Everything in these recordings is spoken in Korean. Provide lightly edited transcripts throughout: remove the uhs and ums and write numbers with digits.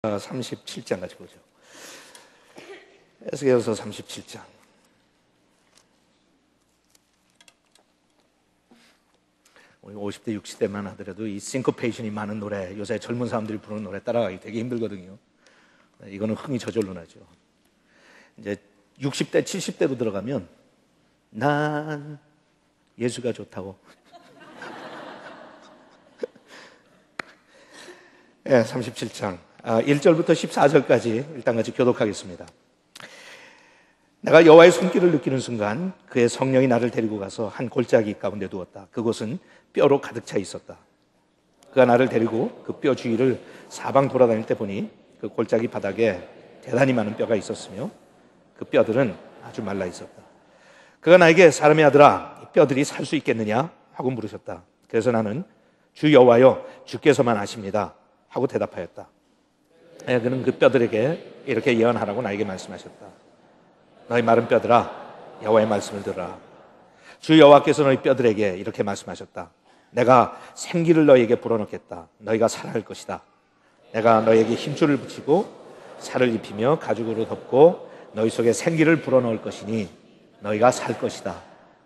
37장 같이 보죠. 에스겔서 37장. 우리 50대, 60대만 하더라도 이 싱코페이션이 많은 노래, 요새 젊은 사람들이 부르는 노래 따라가기 되게 힘들거든요. 이거는 흥이 저절로 나죠. 이제 60대, 70대로 들어가면 난 예수가 좋다고. 네, 37장 1절부터 14절까지 일단 같이 교독하겠습니다. 내가 여호와의 손길을 느끼는 순간 그의 성령이 나를 데리고 가서 한 골짜기 가운데 두었다. 그곳은 뼈로 가득 차 있었다. 그가 나를 데리고 그 뼈 주위를 사방 돌아다닐 때 보니 그 골짜기 바닥에 대단히 많은 뼈가 있었으며 그 뼈들은 아주 말라 있었다. 그가 나에게 사람의 아들아, 이 뼈들이 살 수 있겠느냐 하고 물으셨다. 그래서 나는 주 여호와여, 주께서만 아십니다 하고 대답하였다. 그는 그 뼈들에게 이렇게 예언하라고 나에게 말씀하셨다. 너희 마른 뼈들아, 여호와의 말씀을 들으라. 주 여호와께서 너희 뼈들에게 이렇게 말씀하셨다. 내가 생기를 너희에게 불어넣겠다. 너희가 살아날 것이다. 내가 너희에게 힘줄을 붙이고 살을 입히며 가죽으로 덮고 너희 속에 생기를 불어넣을 것이니 너희가 살 것이다.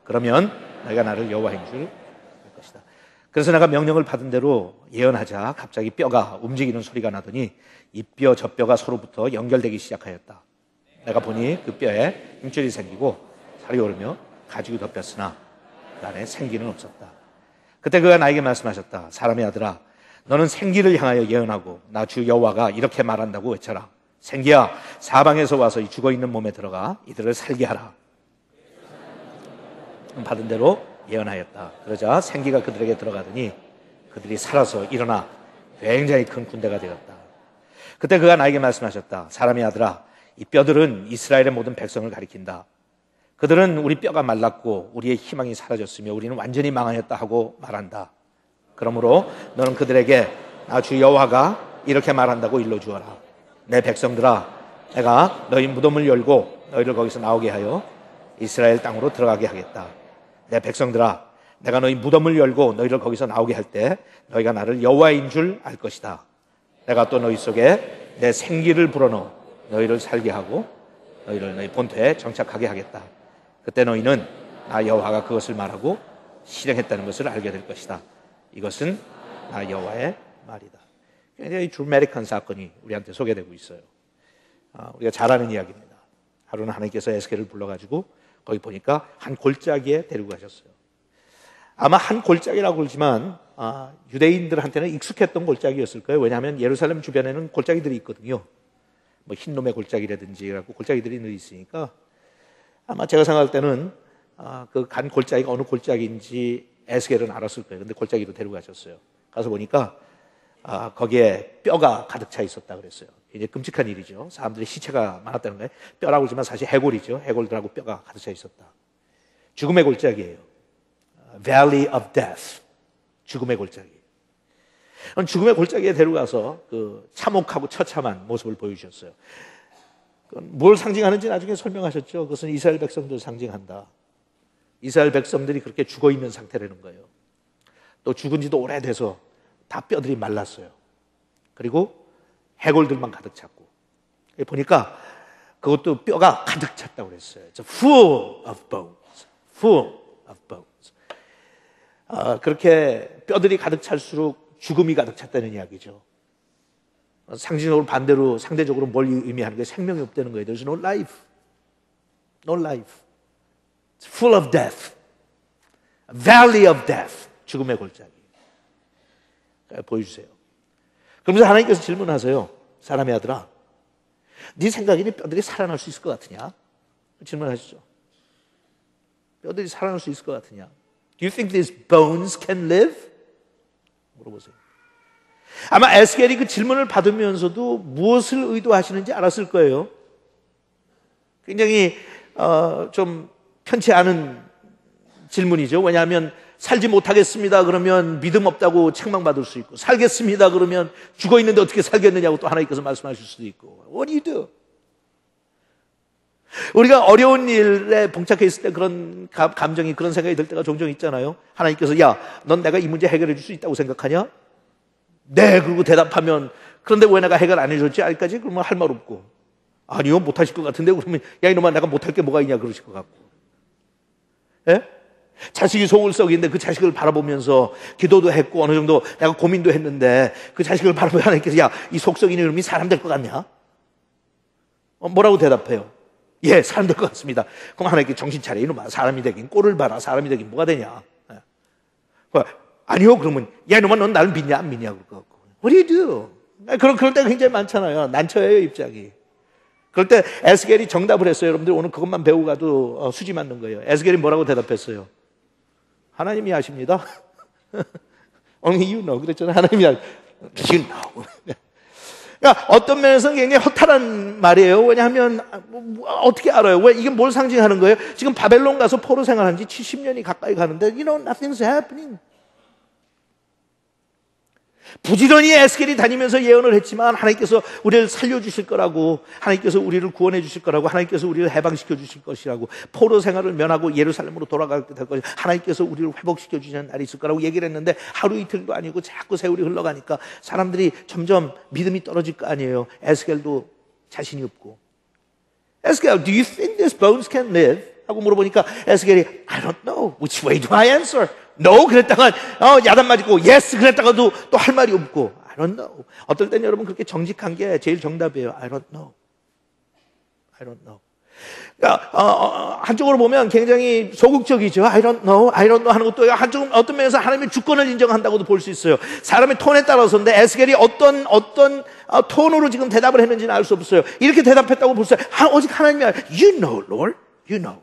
그러면 너희가 나를 여호와인 줄 알 것이다. 그래서 내가 명령을 받은 대로 예언하자 갑자기 뼈가 움직이는 소리가 나더니 이 뼈 저 뼈가 서로부터 연결되기 시작하였다. 내가 보니 그 뼈에 힘줄이 생기고 살이 오르며 가죽이 덮였으나 그 안에 생기는 없었다. 그때 그가 나에게 말씀하셨다. 사람의 아들아, 너는 생기를 향하여 예언하고 나 주 여호와가 이렇게 말한다고 외쳐라. 생기야, 사방에서 와서 이 죽어있는 몸에 들어가 이들을 살게 하라. 받은 대로 예언하였다. 그러자 생기가 그들에게 들어가더니 그들이 살아서 일어나 굉장히 큰 군대가 되었다. 그때 그가 나에게 말씀하셨다. 사람의 아들아, 이 뼈들은 이스라엘의 모든 백성을 가리킨다. 그들은 우리 뼈가 말랐고 우리의 희망이 사라졌으며 우리는 완전히 망하였다 하고 말한다. 그러므로 너는 그들에게 나 주 여호와가 이렇게 말한다고 일러주어라. 내 백성들아, 내가 너희 무덤을 열고 너희를 거기서 나오게 하여 이스라엘 땅으로 들어가게 하겠다. 내 백성들아, 내가 너희 무덤을 열고 너희를 거기서 나오게 할 때 너희가 나를 여호와인 줄 알 것이다. 내가 또 너희 속에 내 생기를 불어넣어 너희를 살게 하고 너희를 너희 본토에 정착하게 하겠다. 그때 너희는 나 여호와가 그것을 말하고 실행했다는 것을 알게 될 것이다. 이것은 나 여호와의 말이다. 굉장히 드라마틱한 사건이 우리한테 소개되고 있어요. 우리가 잘 아는 이야기입니다. 하루는 하나님께서 에스겔을 불러가지고 거기 보니까 한 골짜기에 데리고 가셨어요. 아마 한 골짜기라고 그러지만 유대인들한테는 익숙했던 골짜기였을 거예요. 왜냐하면 예루살렘 주변에는 골짜기들이 있거든요. 뭐 흰놈의 골짜기라든지 골짜기들이 늘 있으니까 아마 제가 생각할 때는 그 간 골짜기가 어느 골짜기인지 에스겔은 알았을 거예요. 근데 골짜기로 데리고 가셨어요. 가서 보니까 거기에 뼈가 가득 차 있었다 그랬어요. 이제 끔찍한 일이죠. 사람들이 시체가 많았다는 거예요. 뼈라고 그러지만 사실 해골이죠. 해골들하고 뼈가 가득 차 있었다. 죽음의 골짜기예요. Valley of Death. 죽음의 골짜기. 죽음의 골짜기에 데려가서 그 참혹하고 처참한 모습을 보여주셨어요. 뭘 상징하는지 나중에 설명하셨죠. 그것은 이스라엘 백성들을 상징한다. 이스라엘 백성들이 그렇게 죽어있는 상태라는 거예요. 또 죽은 지도 오래돼서 다 뼈들이 말랐어요. 그리고 해골들만 가득 찼고 보니까 그것도 뼈가 가득 찼다고 그랬어요. It's full of bones. Full of bones. 그렇게 뼈들이 가득 찰수록 죽음이 가득 찼다는 이야기죠. 상징적으로 반대로 상대적으로 뭘 의미하는 거예요? 생명이 없다는 거예요. There's no life. No life. It's full of death. A valley of death. 죽음의 골짜기. 보여주세요. 그러면서 하나님께서 질문하세요. 사람의 아들아, 네 생각에는 뼈들이 살아날 수 있을 것 같으냐? 질문하시죠. 뼈들이 살아날 수 있을 것 같으냐? Do you think these bones can live? 물어보세요. 아마 에스겔이 그 질문을 받으면서도 무엇을 의도하시는지 알았을 거예요. 굉장히 좀 편치 않은 질문이죠. 왜냐하면 살지 못하겠습니다 그러면 믿음 없다고 책망받을 수 있고, 살겠습니다 그러면 죽어 있는데 어떻게 살겠느냐고 또 하나님께서 말씀하실 수도 있고. What do you do? 우리가 어려운 일에 봉착해 있을 때 그런 감정이, 그런 생각이 들 때가 종종 있잖아요. 하나님께서 야, 넌 내가 이 문제 해결해 줄 수 있다고 생각하냐? 네, 그리고 대답하면 그런데 왜 내가 해결 안 해줬지? 아직까지? 그러면 할 말 없고. 아니요, 못하실 것 같은데? 그러면 야 이놈아 내가 못할 게 뭐가 있냐 그러실 것 같고. 예? 자식이 속을 썩이는데 그 자식을 바라보면서 기도도 했고 어느 정도 내가 고민도 했는데 그 자식을 바라보면 하나님께서 야 이 속 썩이는 이놈이 사람 될 것 같냐? 뭐라고 대답해요? 예, 사람 될 것 같습니다. 그럼 하나님께 정신 차려 이놈아 사람이 되긴 꼴을 봐라 사람이 되긴 뭐가 되냐? 예. 아니요 그러면 야 이놈아 넌 나를 믿냐 안 믿냐 그럴 것 같고 What do you do? 그럴 때가 굉장히 많잖아요. 난처해요 입장이. 그럴 때 에스겔이 정답을 했어요. 여러분들 오늘 그것만 배우고 가도 수지 맞는 거예요. 에스겔이 뭐라고 대답했어요? 하나님이 아십니다. Only you know. 그랬잖아요. 하나님이 you know. 그러니까 어떤 면에서는 굉장히 허탈한 말이에요. 왜냐하면 어떻게 알아요? 왜 이게 뭘 상징하는 거예요? 지금 바벨론 가서 포로 생활한 지 70년이 가까이 가는데 you know nothing's happening. 부지런히 에스겔이 다니면서 예언을 했지만 하나님께서 우리를 살려주실 거라고 하나님께서 우리를 구원해 주실 거라고 하나님께서 우리를 해방시켜 주실 것이라고 포로 생활을 면하고 예루살렘으로 돌아가게 될 것이고 하나님께서 우리를 회복시켜 주시는 날이 있을 거라고 얘기를 했는데 하루 이틀도 아니고 자꾸 세월이 흘러가니까 사람들이 점점 믿음이 떨어질 거 아니에요. 에스겔도 자신이 없고 에스겔, do you think these bones can live? 하고 물어보니까 에스겔이 I don't know. Which way do I answer? No 그랬다가 야단 맞고 yes 그랬다가도 또 할 말이 없고 I don't know. 어떨 땐 여러분 그렇게 정직한 게 제일 정답이에요. I don't know. I don't know. 그러니까 한쪽으로 보면 굉장히 소극적이죠. I don't know, I don't know 하는 것도 한쪽 어떤 면에서 하나님의 주권을 인정한다고도 볼 수 있어요. 사람의 톤에 따라서인데 에스겔이 어떤 톤으로 지금 대답을 했는지는 알 수 없어요. 이렇게 대답했다고 볼 수 있어요. 오직 하나님이 You know, Lord, you know.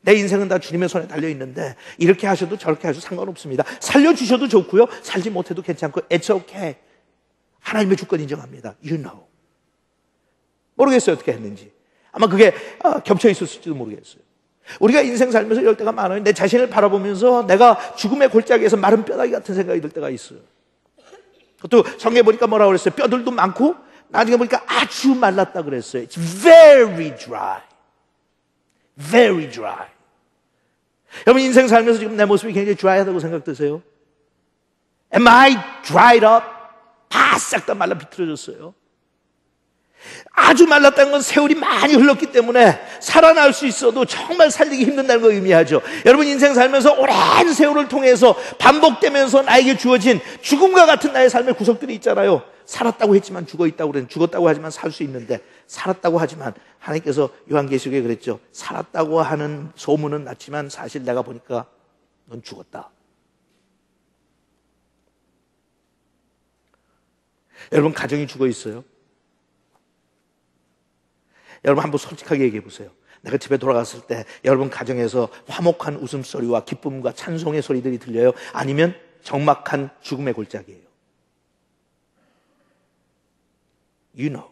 내 인생은 다 주님의 손에 달려있는데 이렇게 하셔도 저렇게 하셔도 상관없습니다. 살려주셔도 좋고요. 살지 못해도 괜찮고 It's okay. 하나님의 주권 인정합니다. You know. 모르겠어요. 어떻게 했는지. 아마 그게 겹쳐 있었을지도 모르겠어요. 우리가 인생 살면서 이럴 때가 많아요. 내 자신을 바라보면서 내가 죽음의 골짜기에서 마른 뼈다귀 같은 생각이 들 때가 있어요. 또 성경에 보니까 뭐라고 그랬어요? 뼈들도 많고 나중에 보니까 아주 말랐다 그랬어요. It's very dry. Very dry. 여러분 인생 살면서 지금 내 모습이 굉장히 dry하다고 생각되세요? Am I dried up? 바싹 다 말라 비틀어졌어요. 아주 말랐다는 건 세월이 많이 흘렀기 때문에 살아날 수 있어도 정말 살리기 힘든다는 걸 의미하죠. 여러분 인생 살면서 오랜 세월을 통해서 반복되면서 나에게 주어진 죽음과 같은 나의 삶의 구석들이 있잖아요. 살았다고 했지만 죽어있다고 그랬는데 죽었다고 하지만 살 수 있는데 살았다고 하지만 하나님께서 요한계시록에 그랬죠. 살았다고 하는 소문은 났지만 사실 내가 보니까 넌 죽었다. 여러분 가정이 죽어 있어요. 여러분 한번 솔직하게 얘기해 보세요. 내가 집에 돌아갔을 때 여러분 가정에서 화목한 웃음소리와 기쁨과 찬송의 소리들이 들려요? 아니면 적막한 죽음의 골짜기예요? You know.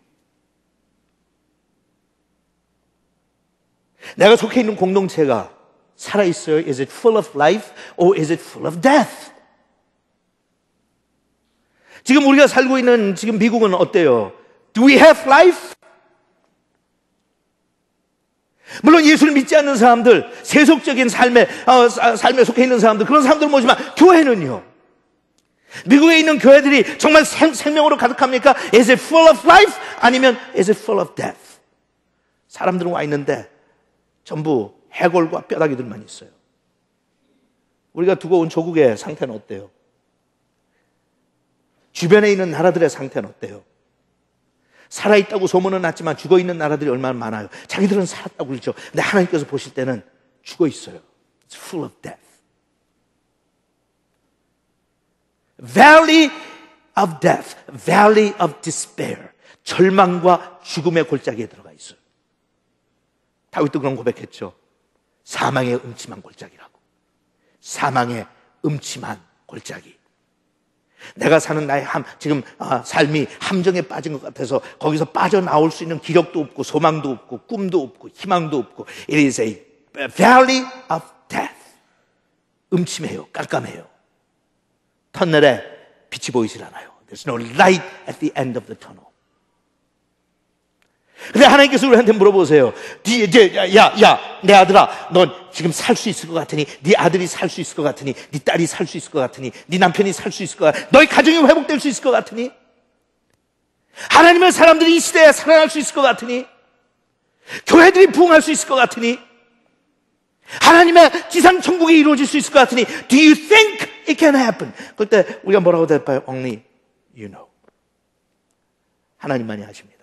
내가 속해 있는 공동체가 살아있어요? Is it full of life or is it full of death? 지금 우리가 살고 있는 지금 미국은 어때요? Do we have life? 물론 예수를 믿지 않는 사람들, 세속적인 삶에 속해 있는 사람들, 그런 사람들은 뭐지만 교회는요. 미국에 있는 교회들이 정말 생명으로 가득합니까? Is it full of life? 아니면 is it full of death? 사람들은 와 있는데 전부 해골과 뼈다귀들만 있어요. 우리가 두고 온 조국의 상태는 어때요? 주변에 있는 나라들의 상태는 어때요? 살아있다고 소문은 났지만 죽어있는 나라들이 얼마나 많아요. 자기들은 살았다고 그러죠. 근데 하나님께서 보실 때는 죽어있어요. It's full of death. Valley of death, valley of despair. 절망과 죽음의 골짜기에 들어가 있어요. 다윗도 그런 고백했죠. 사망의 음침한 골짜기라고. 사망의 음침한 골짜기. 내가 사는 나의 지금 삶이 함정에 빠진 것 같아서 거기서 빠져나올 수 있는 기력도 없고 소망도 없고 꿈도 없고 희망도 없고 It is a valley of death. 음침해요. 깜깜해요. 터널에 빛이 보이질 않아요. There's no light at the end of the tunnel. 근데 하나님께서 우리한테 물어보세요. 내 아들아, 넌 지금 살 수 있을 것 같으니, 네 아들이 살 수 있을 것 같으니, 네 딸이 살 수 있을 것 같으니, 네 남편이 살 수 있을 것 같으니, 너희 가정이 회복될 수 있을 것 같으니, 하나님의 사람들이 이 시대에 살아날 수 있을 것 같으니, 교회들이 부흥할 수 있을 것 같으니, 하나님의 지상 천국이 이루어질 수 있을 것 같으니, Do you think it can happen? 그때 우리가 뭐라고 대답해요? Only you know. 하나님만이 하십니다.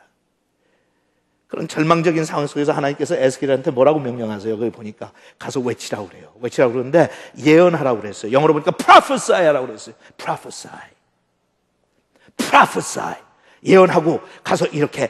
그런 절망적인 상황 속에서 하나님께서 에스겔한테 뭐라고 명령하세요? 거기 보니까 가서 외치라고 그래요. 외치라고 그러는데 예언하라고 그랬어요. 영어로 보니까 prophesy 하라고 그랬어요. prophesy. 예언하고 가서 이렇게